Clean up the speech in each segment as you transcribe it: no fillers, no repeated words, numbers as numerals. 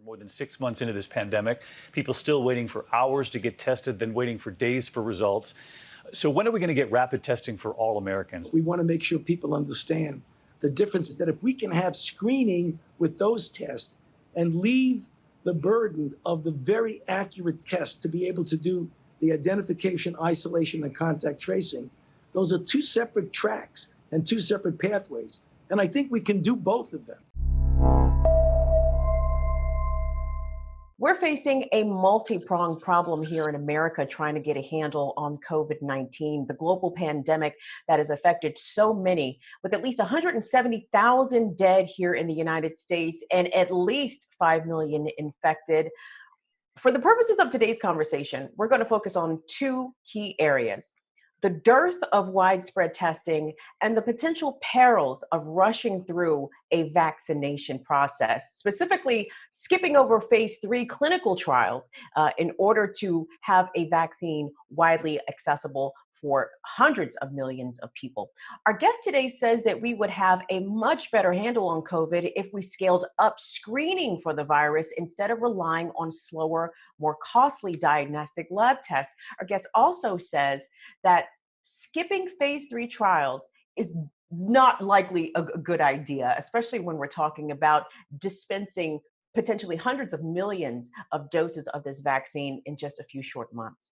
We're more than 6 months into this pandemic. People still waiting for hours to get tested, then waiting for days for results. So when are we going to get rapid testing for all Americans? We want to make sure people understand the difference is that if we can have screening with those tests and leave the burden of the very accurate tests to be able to do the identification, isolation, and contact tracing, those are two separate tracks and two separate pathways. And I think we can do both of them. We're facing a multi-pronged problem here in America trying to get a handle on COVID-19, the global pandemic that has affected so many, with at least 170,000 dead here in the United States and at least 5 million infected. For the purposes of today's conversation, we're going to focus on two key areas: the dearth of widespread testing and the potential perils of rushing through a vaccination process, specifically skipping over phase 3 clinical trials in order to have a vaccine widely accessible for hundreds of millions of people. Our guest today says that we would have a much better handle on COVID if we scaled up screening for the virus instead of relying on slower, more costly diagnostic lab tests. Our guest also says that skipping phase 3 trials is not likely a good idea, especially when we're talking about dispensing potentially hundreds of millions of doses of this vaccine in just a few short months.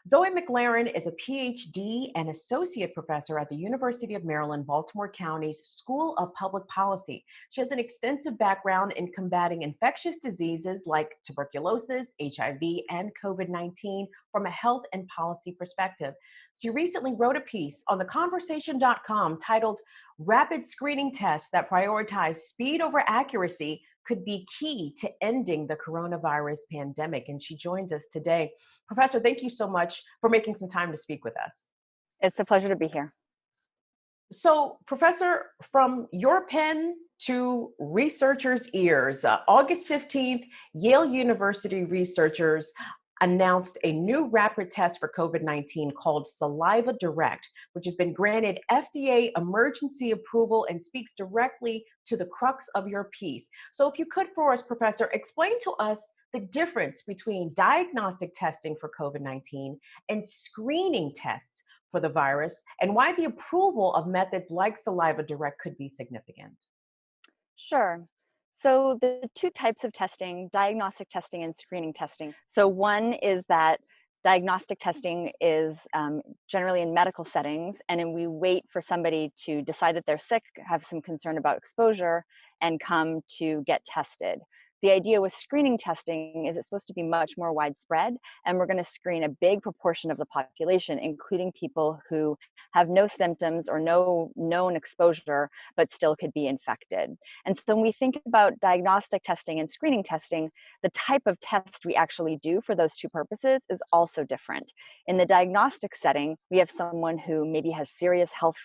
Zoe McLaren is a PhD and associate professor at the University of Maryland, Baltimore County's School of Public Policy. She has an extensive background in combating infectious diseases like tuberculosis, HIV, and COVID-19 from a health and policy perspective. She recently wrote a piece on theconversation.com titled "Rapid Screening Tests That Prioritize Speed Over Accuracy Could Be Key to Ending the Coronavirus Pandemic." And she joins us today. Professor, thank you so much for making some time to speak with us. It's a pleasure to be here. So, Professor, from your pen to researchers' ears, August 15th, Yale University researchers announced a new rapid test for COVID-19 called Saliva Direct, which has been granted FDA emergency approval and speaks directly to the crux of your piece. So if you could for us, Professor, explain to us the difference between diagnostic testing for COVID-19 and screening tests for the virus, and why the approval of methods like Saliva Direct could be significant. Sure. So the two types of testing, diagnostic testing and screening testing. So one is that diagnostic testing is generally in medical settings, and then we wait for somebody to decide that they're sick, have some concern about exposure, and come to get tested. The idea with screening testing is it's supposed to be much more widespread, and we're going to screen a big proportion of the population, including people who have no symptoms or no known exposure, but still could be infected. And so when we think about diagnostic testing and screening testing, the type of test we actually do for those two purposes is also different. In the diagnostic setting, we have someone who maybe has serious health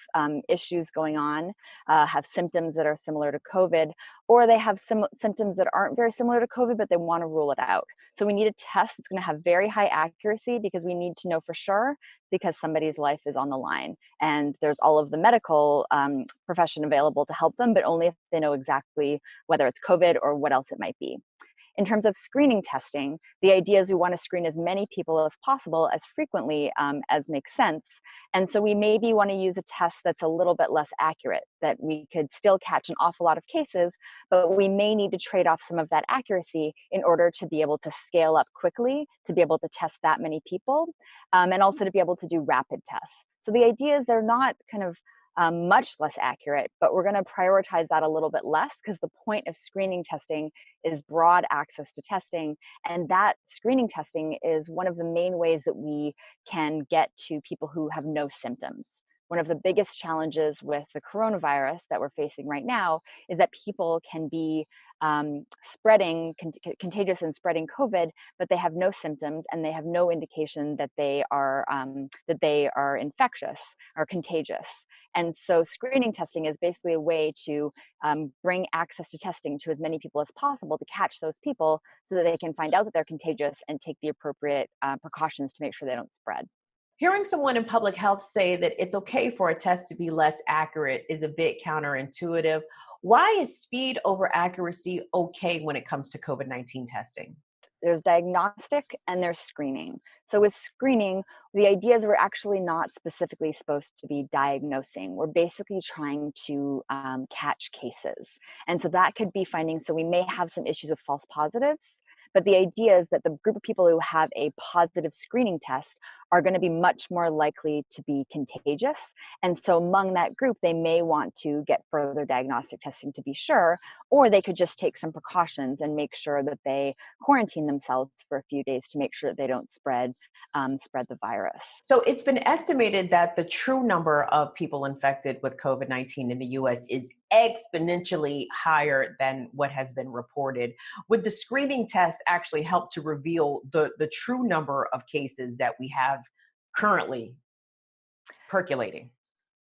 issues going on, have symptoms that are similar to COVID, or they have symptoms that aren't very similar to COVID, but they want to rule it out. So we need a test that's going to have very high accuracy because we need to know for sure, because somebody's life is on the line. And there's all of the medical profession available to help them, but only if they know exactly whether it's COVID or what else it might be. In terms of screening testing, the idea is we want to screen as many people as possible, as frequently as makes sense. And so we maybe want to use a test that's a little bit less accurate, that we could still catch an awful lot of cases, but we may need to trade off some of that accuracy in order to be able to scale up quickly, to be able to test that many people, and also to be able to do rapid tests. So the idea is they're not kind of much less accurate, but we're going to prioritize that a little bit less because the point of screening testing is broad access to testing. And that screening testing is one of the main ways that we can get to people who have no symptoms. One of the biggest challenges with the coronavirus that we're facing right now is that people can be contagious and spreading COVID, but they have no symptoms and they have no indication that they are infectious or contagious. And so screening testing is basically a way to bring access to testing to as many people as possible to catch those people so that they can find out that they're contagious and take the appropriate precautions to make sure they don't spread. Hearing someone in public health say that it's okay for a test to be less accurate is a bit counterintuitive. Why is speed over accuracy okay when it comes to COVID-19 testing? There's diagnostic and there's screening. So with screening, the idea is we're actually not specifically supposed to be diagnosing. We're basically trying to catch cases. And so that could be finding, so we may have some issues of false positives, but the idea is that the group of people who have a positive screening test are going to be much more likely to be contagious. And so among that group, they may want to get further diagnostic testing to be sure, or they could just take some precautions and make sure that they quarantine themselves for a few days to make sure that they don't spread the virus. So it's been estimated that the true number of people infected with COVID-19 in the US is exponentially higher than what has been reported. Would the screening test actually help to reveal the true number of cases that we have currently percolating?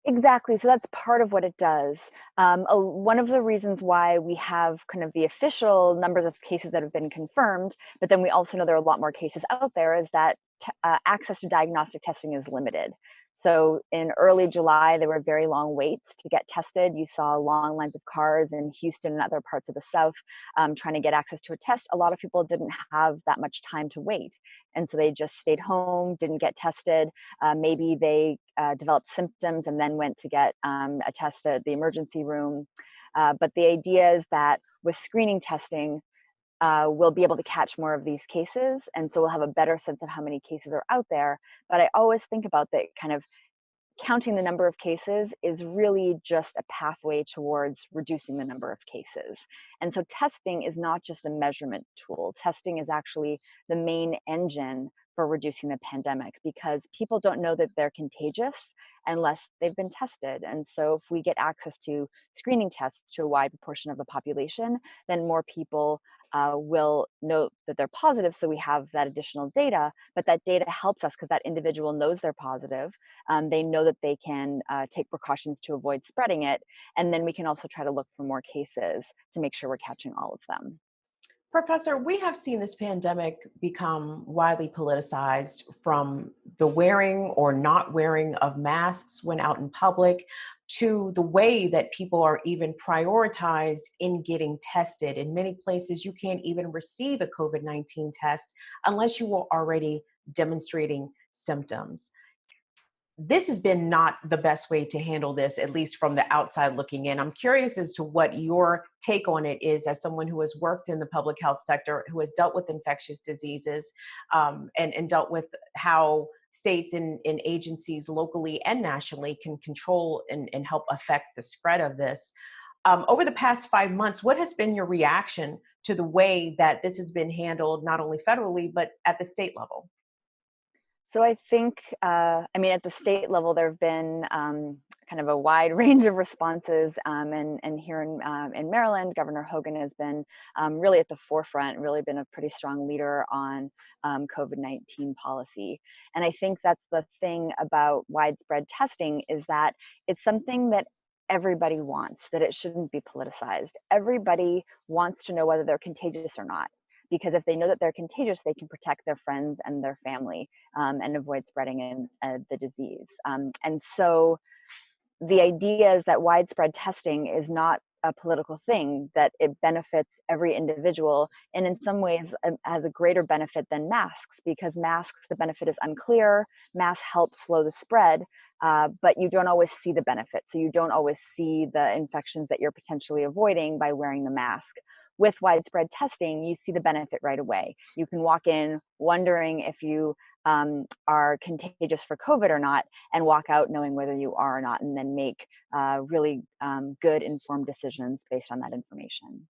Exactly. So that's part of what it does. One of the reasons why we have kind of the official numbers of cases that have been confirmed, but then we also know there are a lot more cases out there, is that access to diagnostic testing is limited. So in early July, there were very long waits to get tested. You saw long lines of cars in Houston and other parts of the South trying to get access to a test. A lot of people didn't have that much time to wait. And so they just stayed home, didn't get tested. Maybe they developed symptoms and then went to get a test at the emergency room. But the idea is that with screening testing, we'll be able to catch more of these cases. And so we'll have a better sense of how many cases are out there. But I always think about that kind of counting the number of cases is really just a pathway towards reducing the number of cases. And so testing is not just a measurement tool. Testing is actually the main engine for reducing the pandemic, because people don't know that they're contagious unless they've been tested. And so if we get access to screening tests to a wide proportion of the population, then more people will know that they're positive. So we have that additional data, but that data helps us because that individual knows they're positive. They know that they can take precautions to avoid spreading it. And then we can also try to look for more cases to make sure we're catching all of them. Professor, we have seen this pandemic become widely politicized, from the wearing or not wearing of masks when out in public to the way that people are even prioritized in getting tested. In many places, you can't even receive a COVID-19 test unless you were already demonstrating symptoms. This has been not the best way to handle this, at least from the outside looking in. I'm curious as to what your take on it is, as someone who has worked in the public health sector, who has dealt with infectious diseases, and dealt with how states and agencies locally and nationally can control and help affect the spread of this. Over the past 5 months, what has been your reaction to the way that this has been handled, not only federally, but at the state level? So I think, at the state level, there have been kind of a wide range of responses. And here in Maryland, Governor Hogan has been really at the forefront, really been a pretty strong leader on COVID-19 policy. And I think that's the thing about widespread testing, is that it's something that everybody wants, that it shouldn't be politicized. Everybody wants to know whether they're contagious or not, because if they know that they're contagious, they can protect their friends and their family, and avoid spreading the disease. And so the idea is that widespread testing is not a political thing, that it benefits every individual, and in some ways has a greater benefit than masks, because masks, the benefit is unclear. Masks help slow the spread, but you don't always see the benefit. So you don't always see the infections that you're potentially avoiding by wearing the mask. With widespread testing, you see the benefit right away. You can walk in wondering if you are contagious for COVID or not, and walk out knowing whether you are or not, and then make really good informed decisions based on that information.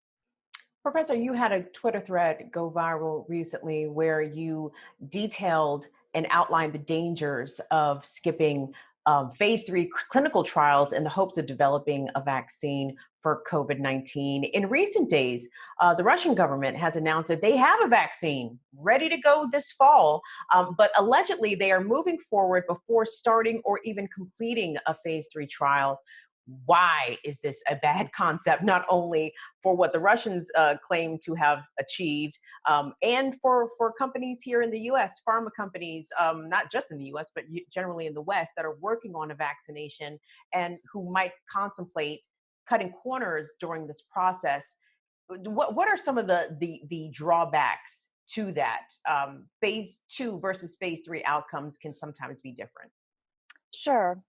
Professor, you had a Twitter thread go viral recently where you detailed and outlined the dangers of skipping phase 3 clinical trials in the hopes of developing a vaccine for COVID-19. In recent days, the Russian government has announced that they have a vaccine ready to go this fall, but allegedly they are moving forward before starting or even completing a phase 3 trial. Why is this a bad concept, not only for what the Russians claim to have achieved, and for companies here in the US, pharma companies, not just in the US, but generally in the West, that are working on a vaccination and who might contemplate cutting corners during this process. What are some of the drawbacks to that? Phase 2 versus phase 3 outcomes can sometimes be different. Sure.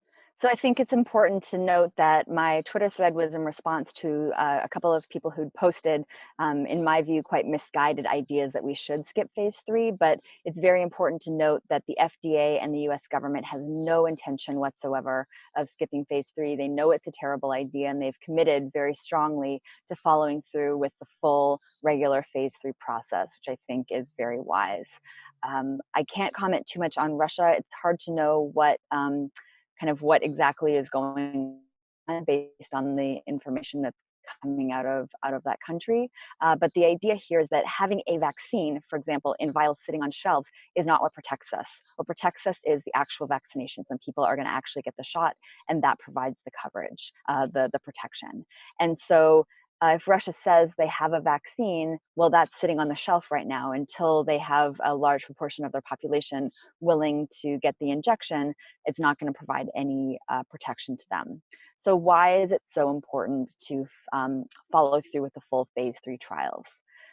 So I think it's important to note that my Twitter thread was in response to a couple of people who'd posted, in my view, quite misguided ideas that we should skip phase 3. But it's very important to note that the FDA and the US government has no intention whatsoever of skipping phase 3. They know it's a terrible idea, and they've committed very strongly to following through with the full regular phase 3 process, which I think is very wise. I can't comment too much on Russia. It's hard to know what exactly is going on based on the information that's coming out of that country. But the idea here is that having a vaccine, for example, in vials sitting on shelves, is not what protects us. What protects us is the actual vaccinations, and people are going to actually get the shot, and that provides the coverage, the protection. And so if Russia says they have a vaccine, well, that's sitting on the shelf right now until they have a large proportion of their population willing to get the injection. It's not going to provide any protection to them. So why is it so important to follow through with the full phase 3 trials?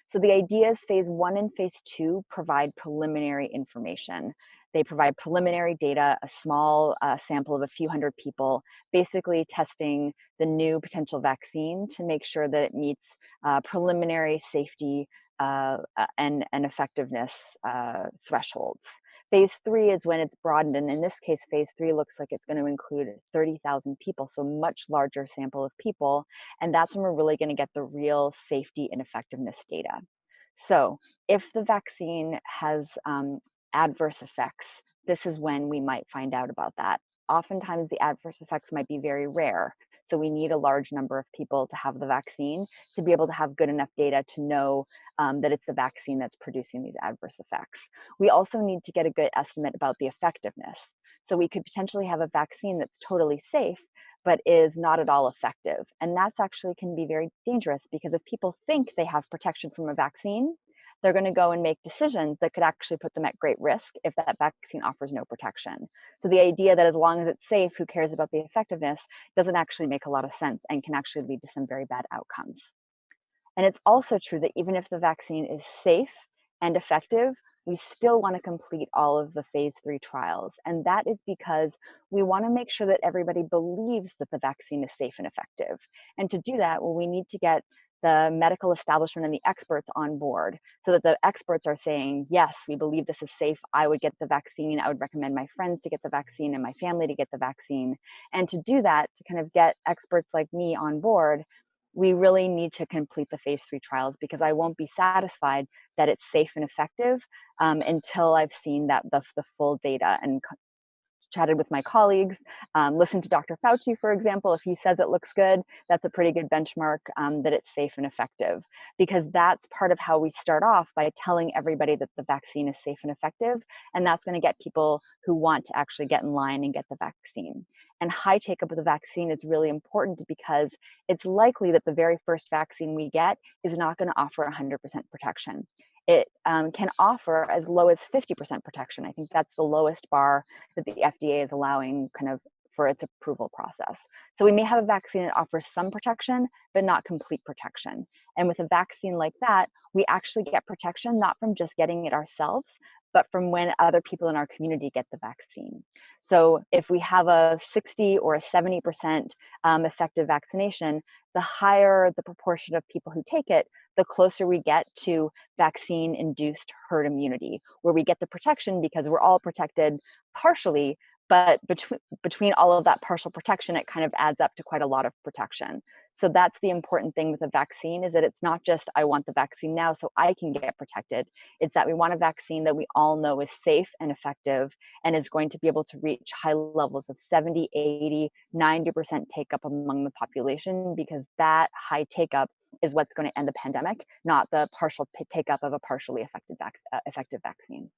So the idea is phase 1 and phase 2 provide preliminary information. They provide preliminary data, a small sample of a few hundred people, basically testing the new potential vaccine to make sure that it meets preliminary safety and effectiveness thresholds. Phase 3 is when it's broadened, and in this case, phase 3 looks like it's going to include 30,000 people, so much larger sample of people, and that's when we're really going to get the real safety and effectiveness data. So if the vaccine has adverse effects, this is when we might find out about that. Oftentimes the adverse effects might be very rare, so we need a large number of people to have the vaccine to be able to have good enough data to know that it's the vaccine that's producing these adverse effects. We also need to get a good estimate about the effectiveness. So we could potentially have a vaccine that's totally safe, but is not at all effective. And that's actually can be very dangerous, because if people think they have protection from a vaccine, they're going to go and make decisions that could actually put them at great risk if that vaccine offers no protection. So the idea that as long as it's safe, who cares about the effectiveness, doesn't actually make a lot of sense and can actually lead to some very bad outcomes. And it's also true that even if the vaccine is safe and effective, we still want to complete all of the phase 3 trials. And that is because we want to make sure that everybody believes that the vaccine is safe and effective. And to do that, well, we need to get the medical establishment and the experts on board, so that the experts are saying, yes, we believe this is safe. I would get the vaccine. I would recommend my friends to get the vaccine and my family to get the vaccine. And to do that, to kind of get experts like me on board, we really need to complete the phase 3 trials, because I won't be satisfied that it's safe and effective until I've seen that the full data and chatted with my colleagues, listened to Dr. Fauci, for example. If he says it looks good, that's a pretty good benchmark that it's safe and effective, because that's part of how we start off, by telling everybody that the vaccine is safe and effective. And that's going to get people who want to actually get in line and get the vaccine. And high take up of the vaccine is really important, because it's likely that the very first vaccine we get is not going to offer 100% protection. It can offer as low as 50% protection. I think that's the lowest bar that the FDA is allowing kind of for its approval process. So we may have a vaccine that offers some protection, but not complete protection. And with a vaccine like that, we actually get protection not from just getting it ourselves, but from when other people in our community get the vaccine. So if we have a 60 or a 70% effective vaccination, the higher the proportion of people who take it, the closer we get to vaccine-induced herd immunity, where we get the protection because we're all protected partially, but between all of that partial protection, it kind of adds up to quite a lot of protection. So that's the important thing with a vaccine, is that it's not just, I want the vaccine now so I can get protected. It's that we want a vaccine that we all know is safe and effective and is going to be able to reach high levels of 70, 80, 90% take up among the population, because that high take up is what's going to end the pandemic, not the partial take up of a partially effective vaccine.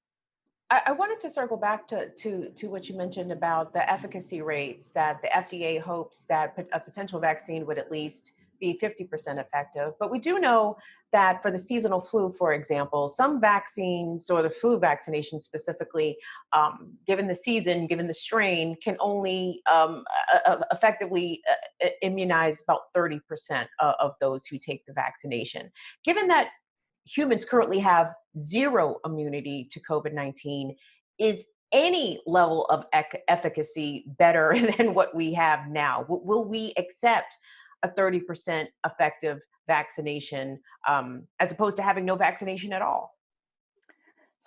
I wanted to circle back to what you mentioned about the efficacy rates, that the FDA hopes that a potential vaccine would at least be 50% effective. But we do know that for the seasonal flu, for example, some vaccines or the flu vaccination specifically, given the season, given the strain, can only effectively immunize about 30% of those who take the vaccination. Given that humans currently have zero immunity to COVID-19, is any level of efficacy better than what we have now? Will we accept a 30% effective vaccination as opposed to having no vaccination at all?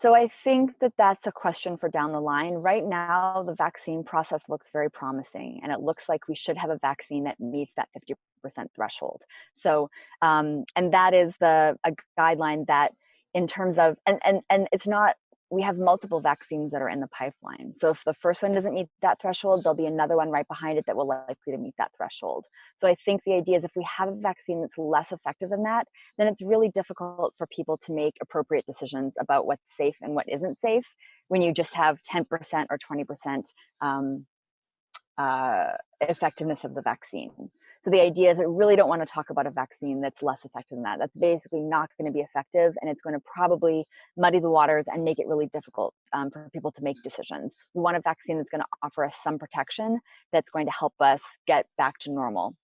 So I think that that's a question for down the line. Right now, the vaccine process looks very promising, and it looks like we should have a vaccine that meets that 50% threshold. So, and that is a guideline that, in terms of, and it's not. We have multiple vaccines that are in the pipeline. So if the first one doesn't meet that threshold, there'll be another one right behind it that will likely to meet that threshold. So I think the idea is if we have a vaccine that's less effective than that, then it's really difficult for people to make appropriate decisions about what's safe and what isn't safe when you just have 10% or 20% effectiveness of the vaccine. So the idea is I really don't want to talk about a vaccine that's less effective than that. That's basically not going to be effective, and it's going to probably muddy the waters and make it really difficult for people to make decisions. We want a vaccine that's going to offer us some protection that's going to help us get back to normal.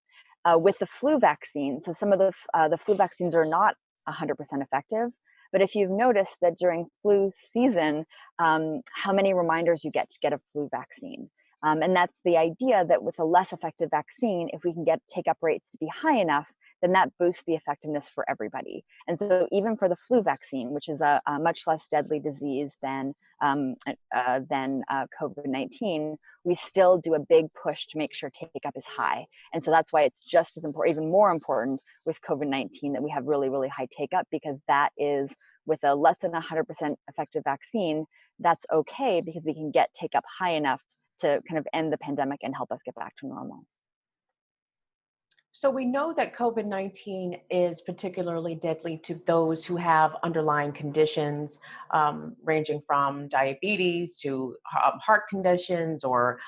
With the flu vaccine, so some of the flu vaccines are not 100% effective, but if you've noticed that during flu season, how many reminders you get to get a flu vaccine. And that's the idea that with a less effective vaccine, if we can get take-up rates to be high enough, then that boosts the effectiveness for everybody. And so even for the flu vaccine, which is a much less deadly disease than COVID-19, we still do a big push to make sure take-up is high. And so that's why it's just as important, even more important with COVID-19 that we have really, really high take-up, because that is with a less than 100% effective vaccine, that's okay because we can get take-up high enough to kind of end the pandemic and help us get back to normal. So we know that COVID-19 is particularly deadly to those who have underlying conditions ranging from diabetes to heart conditions or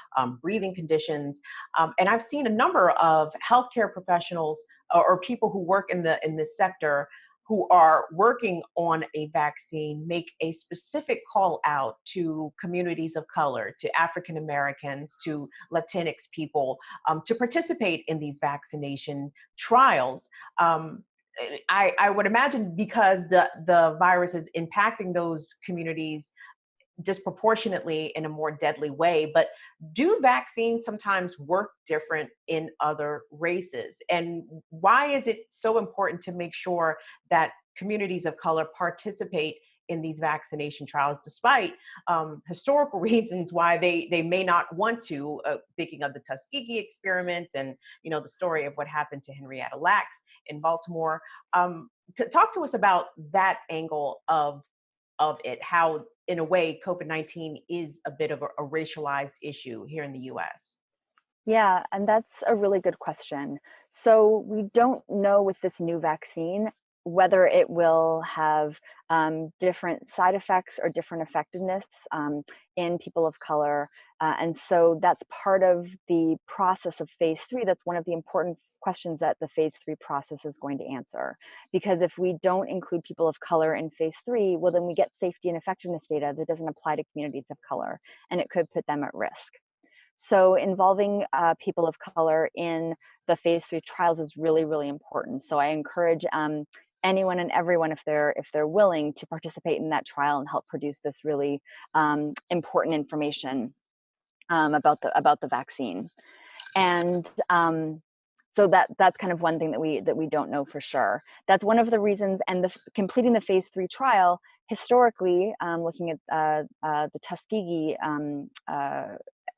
breathing conditions. And I've seen a number of healthcare professionals or people who work in this sector who are working on a vaccine make a specific call out to communities of color, to African Americans, to Latinx people to participate in these vaccination trials. I would imagine because the virus is impacting those communities disproportionately in a more deadly way. But do vaccines sometimes work different in other races? And why is it so important to make sure that communities of color participate in these vaccination trials, despite historical reasons why they may not want to, thinking of the Tuskegee experiment and the story of what happened to Henrietta Lacks in Baltimore. To talk to us about that angle of it, how in a way COVID-19 is a bit of a racialized issue here in the US. Yeah, and that's a really good question. So we don't know with this new vaccine whether it will have different side effects or different effectiveness in people of color. And so that's part of the process of phase 3. That's one of the important questions that the phase 3 process is going to answer. Because if we don't include people of color in phase 3, well, then we get safety and effectiveness data that doesn't apply to communities of color, and it could put them at risk. So involving people of color in the phase 3 trials is really, really important. So I encourage anyone and everyone, if they're willing, to participate in that trial and help produce this really important information about the vaccine. And so that's kind of one thing that we don't know for sure. That's one of the reasons. And completing the phase 3 trial historically, looking at the Tuskegee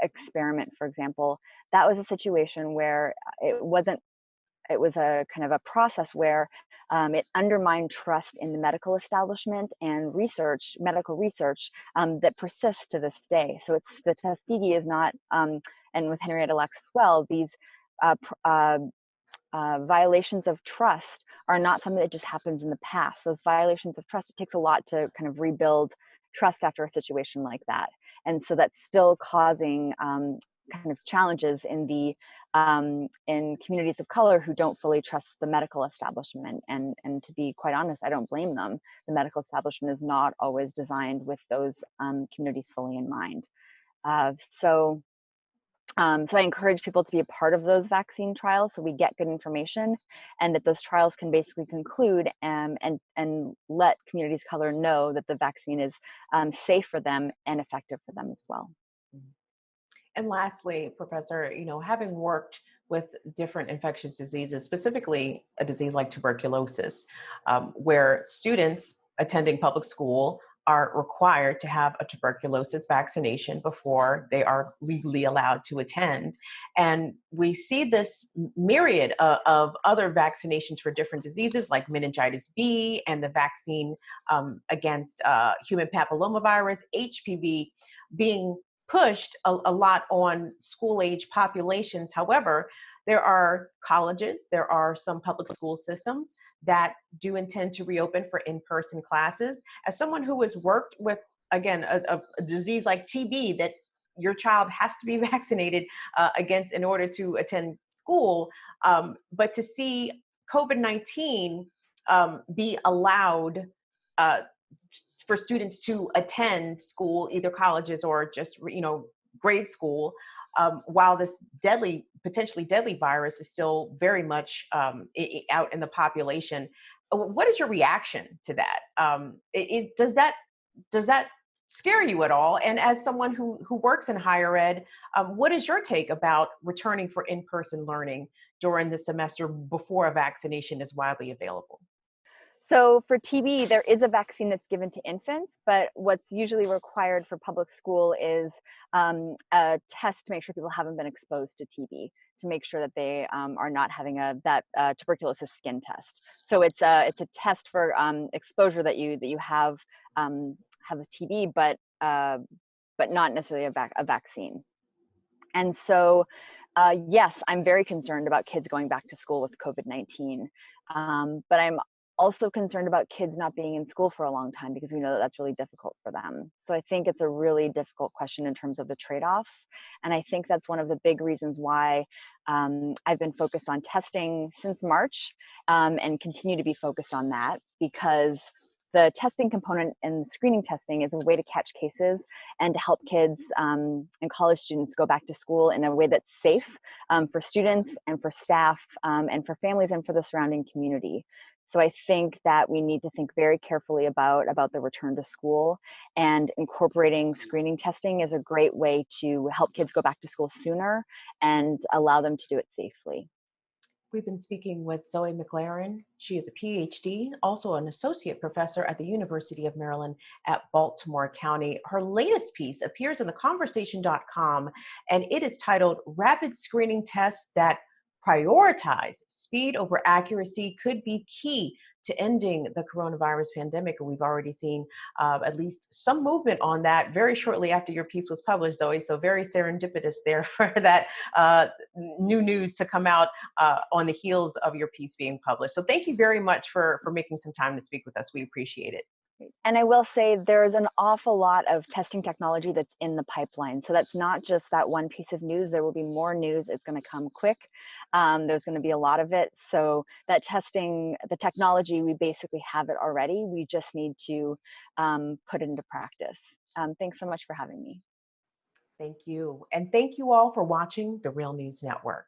experiment, for example, that was a situation where it was a kind of a process where it undermined trust in the medical establishment and medical research that persists to this day. So it's the Tuskegee is not, and with Henrietta Lacks as well, these violations of trust are not something that just happens in the past. Those violations of trust, it takes a lot to kind of rebuild trust after a situation like that. And so that's still causing kind of challenges in the in communities of color who don't fully trust the medical establishment. And to be quite honest, I don't blame them. The medical establishment is not always designed with those communities fully in mind. So I encourage people to be a part of those vaccine trials so we get good information, and that those trials can basically conclude and let communities of color know that the vaccine is safe for them and effective for them as well. And lastly, Professor, having worked with different infectious diseases, specifically a disease like tuberculosis, where students attending public school are required to have a tuberculosis vaccination before they are legally allowed to attend. And we see this myriad of other vaccinations for different diseases like meningitis B and the vaccine against human papillomavirus, HPV, being pushed a lot on school age populations. However, there are colleges, there are some public school systems that do intend to reopen for in-person classes. As someone who has worked with, again, a disease like TB that your child has to be vaccinated against in order to attend school, but to see COVID-19 be allowed uh, for students to attend school, either colleges or just grade school, while this potentially deadly virus is still very much out in the population. What is your reaction to that? Does that scare you at all? And as someone who works in higher ed, what is your take about returning for in-person learning during the semester before a vaccination is widely available? So for TB, there is a vaccine that's given to infants, but what's usually required for public school is a test to make sure people haven't been exposed to TB, to make sure that they are not having that tuberculosis skin test. So it's a test for exposure that you have a TB, but not necessarily a vaccine. And so, yes, I'm very concerned about kids going back to school with COVID-19. But I'm also concerned about kids not being in school for a long time because we know that that's really difficult for them. So I think it's a really difficult question in terms of the trade-offs. And I think that's one of the big reasons why I've been focused on testing since March, and continue to be focused on that, because the testing component and screening testing is a way to catch cases and to help kids and college students go back to school in a way that's safe for students and for staff and for families and for the surrounding community. So I think that we need to think very carefully about the return to school, and incorporating screening testing is a great way to help kids go back to school sooner and allow them to do it safely. We've been speaking with Zoe McLaren. She is a PhD, also an associate professor at the University of Maryland at Baltimore County. Her latest piece appears in theconversation.com, and it is titled "Rapid Screening Tests That Prioritize Speed Over Accuracy Could Be Key to Ending the Coronavirus Pandemic." And we've already seen at least some movement on that very shortly after your piece was published, Zoe. So very serendipitous there for that new news to come out on the heels of your piece being published. So thank you very much for making some time to speak with us. We appreciate it. And I will say there's an awful lot of testing technology that's in the pipeline. So that's not just that one piece of news. There will be more news. It's going to come quick. There's going to be a lot of it. So that testing, the technology, we basically have it already. We just need to put it into practice. Thanks so much for having me. Thank you. And thank you all for watching the Real News Network.